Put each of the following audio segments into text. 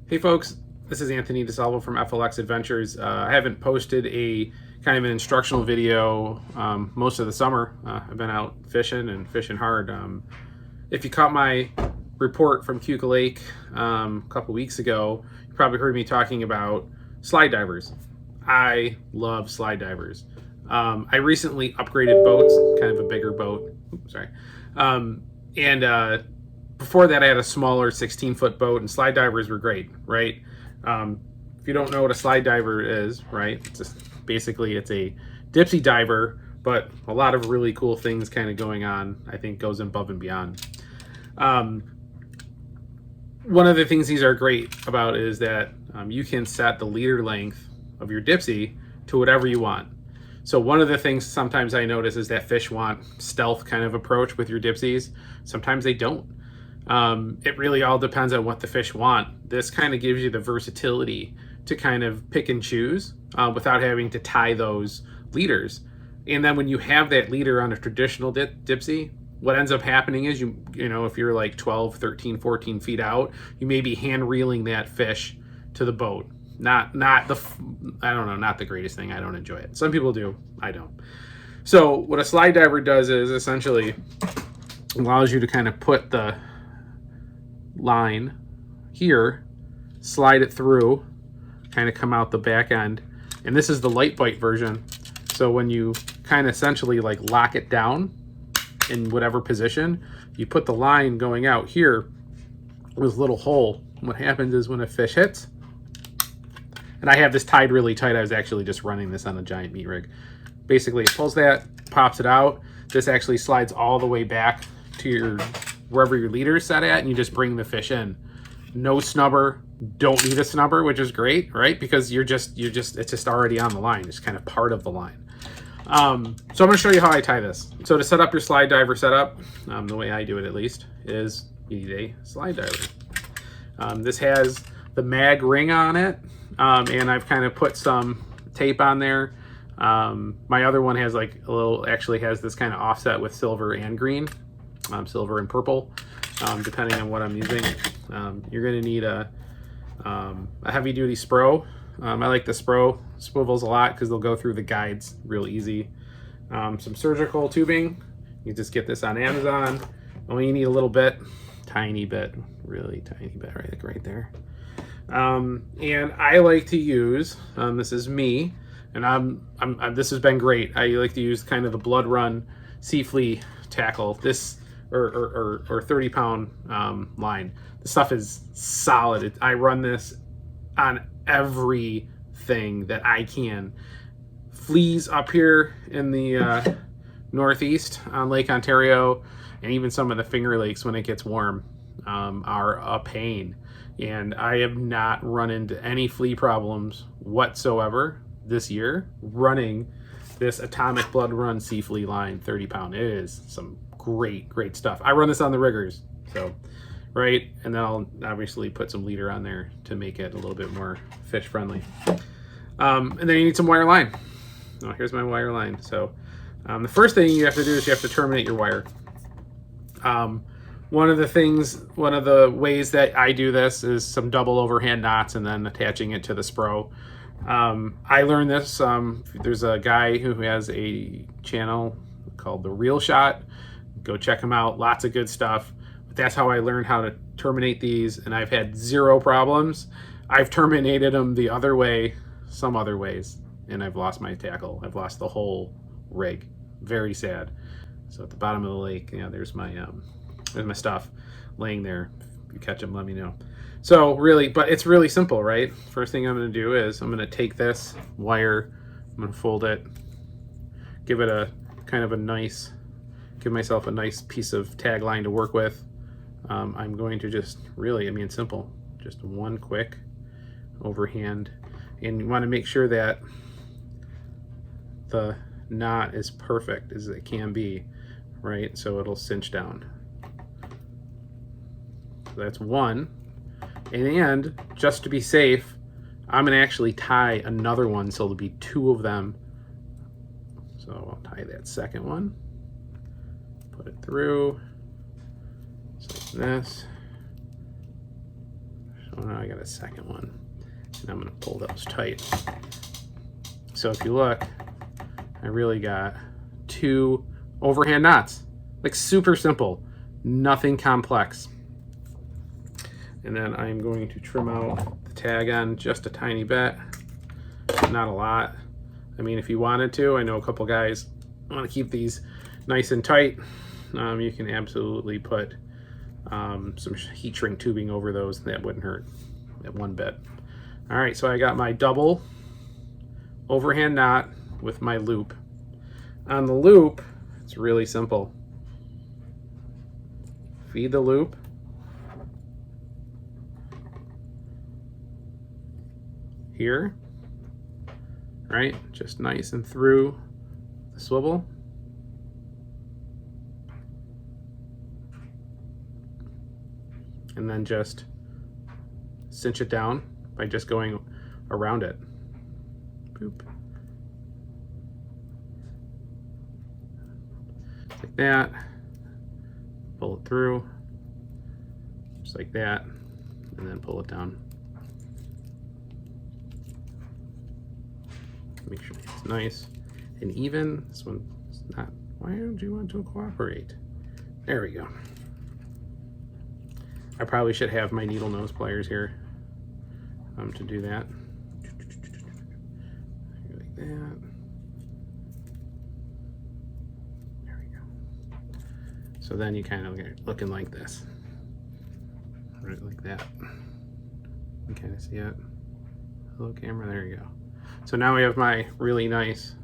Hey folks, this is Anthony DeSalvo from FLX Adventures. I haven't posted a kind of an instructional video most of the summer. I've been out fishing and fishing hard. If you caught my report from Cuca Lake a couple weeks ago, you probably heard me talking about slide divers. I love slide divers. I recently upgraded boats, kind of a bigger boat. Oops, sorry. Before that, I had a smaller 16-foot boat, and slide divers were great, right? If you don't know what a slide diver is, right, basically it's a dipsy diver, but a lot of really cool things kind of going on. I think goes above and beyond. One of the things these are great about is that you can set the leader length of your dipsy to whatever you want. So one of the things sometimes I notice is that fish want stealth kind of approach with your dipsies. Sometimes they don't. It really all depends on what the fish want. This kind of gives you the versatility to kind of pick and choose without having to tie those leaders. And then when you have that leader on a traditional dipsy, what ends up happening is you know, if you're like 12, 13, 14 feet out, you may be hand reeling that fish to the boat. Not the greatest thing. I don't enjoy it. Some people do. I don't. So what a slide diver does is essentially allows you to kind of put the line here, slide it through, kind of come out the back end, and this is the light bite version. So when you kind of essentially like lock it down in whatever position, you put the line going out here with a little hole. What happens is when a fish hits, and I have this tied really tight, I was actually just running this on a giant meat rig. Basically it pulls that, pops it out. This actually slides all the way back to your wherever your leader is set at, and you just bring the fish in. No snubber, don't need a snubber, which is great, right? Because it's just already on the line. It's kind of part of the line. So I'm going to show you how I tie this. So to set up your slide diver setup, the way I do it at least, is you need a slide diver. This has the mag ring on it, and I've kind of put some tape on there. My other one has like a little, actually has this kind of offset with silver and green. Silver and purple, depending on what I'm using. You're going to need a heavy duty spro. I like the spro swivels a lot because they'll go through the guides real easy. Some surgical tubing. You just get this on Amazon. Only you need a little bit, tiny bit, really tiny bit, right there. And I like to use, this is me, and this has been great. I like to use kind of the Blood Run seaflea tackle. This or 30-pound line. The stuff is solid. I run this on everything that I can. Fleas up here in the northeast on Lake Ontario, and even some of the Finger Lakes when it gets warm, are a pain. And I have not run into any flea problems whatsoever this year running this Atomic Blood Run seaflea line 30-pound. It is some great stuff. I run this on the riggers, so right, and then I'll obviously put some leader on there to make it a little bit more fish friendly. And then you need some wire line. Oh, here's my wire line. So the first thing you have to do is you have to terminate your wire. One of the ways that I do this is some double overhand knots and then attaching it to the spro. I learned this, there's a guy who has a channel called The Real Shot. Go check him out, lots of good stuff. But that's how I learned how to terminate these, and I've had zero problems. I've terminated them the other way, some other ways, and I've lost my tackle. I've lost the whole rig. Very sad. So at the bottom of the lake, yeah, there's my stuff laying there. If you catch them, let me know. So really, but it's really simple, right? First thing I'm going to do is I'm going to take this wire, I'm going to fold it, give it a kind of a nice, give myself a nice piece of tag line to work with. I'm going to just really, simple, just one quick overhand, and you want to make sure that the knot is perfect as it can be, right? So it'll cinch down. So that's one. And just to be safe, I'm going to actually tie another one, so there'll be two of them. So I'll tie that second one, put it through, so this, Oh, now I got a second one. And I'm gonna pull those tight. So if you look, I really got 2 overhand knots. Like super simple, nothing complex. And then I'm going to trim out the tag on just a tiny bit, not a lot. I mean, if you wanted to, I know a couple guys want to keep these nice and tight. You can absolutely put some heat shrink tubing over those. That wouldn't hurt that one bit. All right, so I got my double overhand knot with my loop. On the loop, it's really simple. Feed the loop. Here, right? Just nice and through the swivel. And then just cinch it down by just going around it. Boop. Like that. Pull it through. Just like that. And then pull it down. Make sure it's nice and even. This one's not. Why don't you want to cooperate? There we go. I probably should have my needle nose pliers here to do that. Like that. There we go. So then you kind of get looking like this. Right like that. You kind of see it. Hello camera, there you go. So now we have my really nice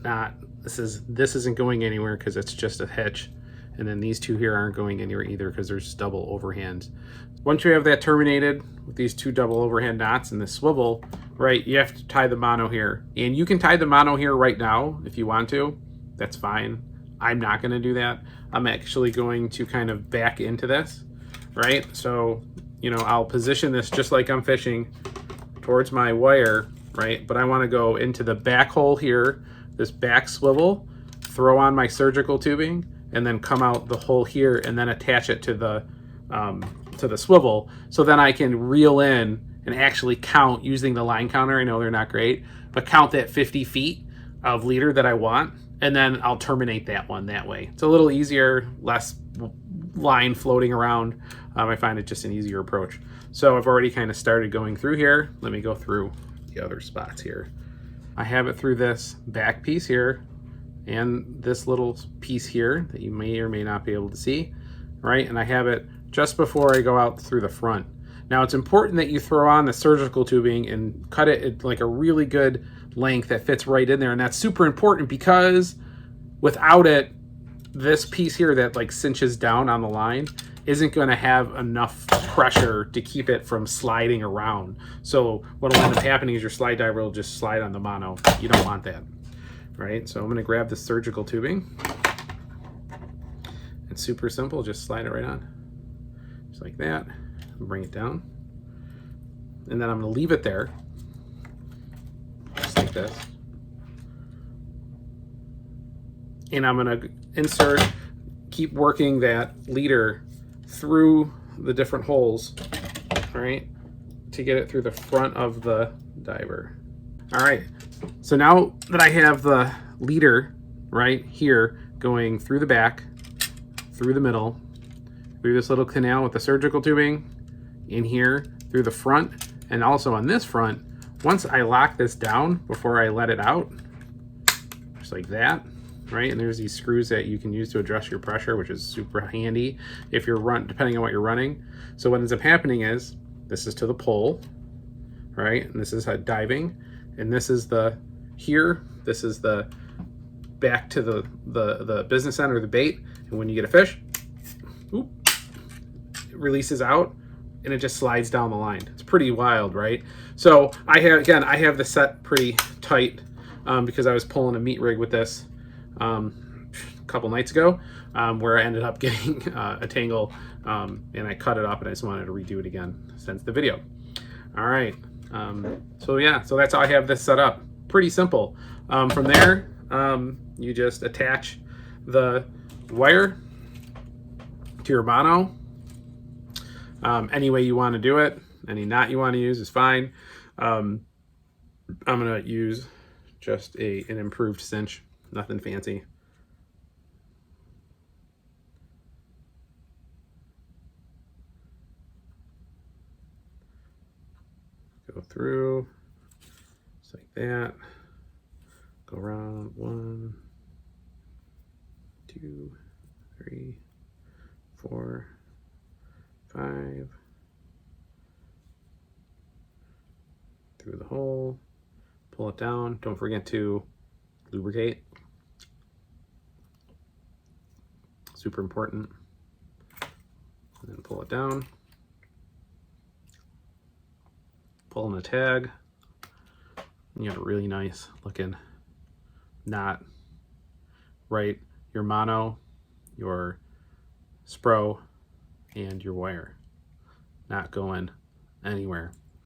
knot. This isn't going anywhere because it's just a hitch. And then these 2 here aren't going anywhere either because there's double overhands. Once you have that terminated with these 2 double overhand knots and the swivel, right, you have to tie the mono here. And you can tie the mono here right now if you want to. That's fine. I'm not going to do that. I'm actually going to kind of back into this, right? So, you know, I'll position this just like I'm fishing towards my wire, right? But I want to go into the back hole here, this back swivel, throw on my surgical tubing, and then come out the hole here and then attach it to the swivel. So then I can reel in and actually count using the line counter. I know they're not great, but count that 50 feet of leader that I want, and then I'll terminate that one that way. It's a little easier, less line floating around. I find it just an easier approach. So I've already kind of started going through here. Let me go through the other spots here. I have it through this back piece here and this little piece here that you may or may not be able to see, right? And I have it just before I go out through the front. Now it's important that you throw on the surgical tubing and cut it at like a really good length that fits right in there. And that's super important because without it, this piece here that like cinches down on the line isn't going to have enough pressure to keep it from sliding around. So what will end up happening is your slide diver will just slide on the mono. You don't want that, right? So I'm going to grab the surgical tubing. It's super simple. Just slide it right on, just like that. Bring it down, and then I'm going to leave it there, just like this. And I'm going to insert, keep working that leader through the different holes, right, to get it through the front of the diver. All right, so now that I have the leader right here going through the back, through the middle, through this little canal with the surgical tubing, in here, through the front, and also on this front, once I lock this down before I let it out, just like that, right? And there's these screws that you can use to adjust your pressure, which is super handy if you're depending on what you're running. So what ends up happening is this is to the pole, right? And this is diving, and this is the this is the back to the business end or the bait. And when you get a fish, whoop, it releases out and it just slides down the line. It's pretty wild, right? So I have the set pretty tight because I was pulling a meat rig with this a couple nights ago, where I ended up getting a tangle, and I cut it up, and I just wanted to redo it again since the video. All right, so yeah, so that's how I have this set up. Pretty simple. From there, you just attach the wire to your mono. Any way you want to do it, any knot you want to use is fine. I'm going to use just an improved cinch, nothing fancy. Go through, just like that. Go around 1, 2, 3, 4, 5. Through the hole, pull it down. Don't forget to lubricate. Super important. And then pull it down. Pull in the tag. You got a really nice looking knot. Right, your mono, your spro, and your wire. Not going anywhere.